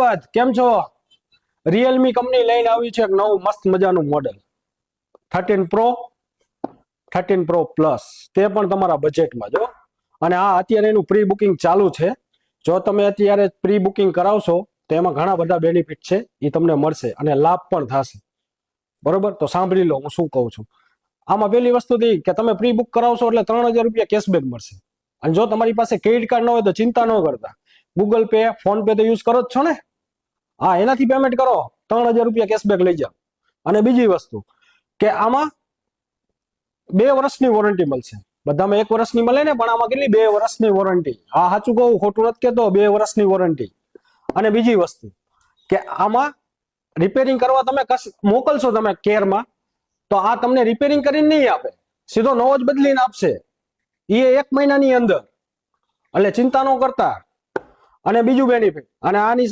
હર્ષવર્ધ કેમ છો? Realme company લઈને આવી છે એક નવું મસ્ત મજાનું મોડેલ 13 પ્રો 13 પ્રો પ્લસ, તે પણ તમારા બજેટમાં જો. અને આ અત્યારે એનું પ્રી બુકિંગ ચાલુ છે. જો તમે અત્યારે પ્રી બુકિંગ કરાવશો તો એમાં ઘણા બધા બેનિફિટ છે, એ તમને મળશે અને લાભ પણ થશે. બરોબર, તો સાંભળી લો હું શું કહું છું. આમાં પહેલી વસ્તુ એ કે તમે પ્રી બુક કરાવશો એટલે 3000 રૂપિયા કેશબેક મળશે. અને જો તમારી પાસે ક્રેડિટ કાર્ડ ન હોય તો ચિંતા ન કરતા, ગૂગલ પે ફોન પે તો યુઝ કરો જ છો ને, હા એનાથી પેમેન્ટ કરો, 3000 રૂપિયા કેશબેક લઈ જાઓ. અને બીજી વસ્તુ કે આમાં 2 વર્ષની વોરંટી મળશે. બધામાં 1 વર્ષની મળે ને, પણ આમાં કેટલી 2 વર્ષની વોરંટી. હા સાચું કહું, ખોટું નથી કહેતો, 2 વર્ષની વોરંટી. અને બીજી વસ્તુ કે આમાં રિપેરિંગ કરવા તમે મોકલશો તમે કેરમાં, તો આ તમને રિપેરિંગ કરીને નહીં આપે, સીધો નવો જ બદલીને આપશે, એ 1 મહિનાની અંદર. એટલે ચિંતા ન કરતા. અને બીજું બેનિફિટ, અને આની સાથે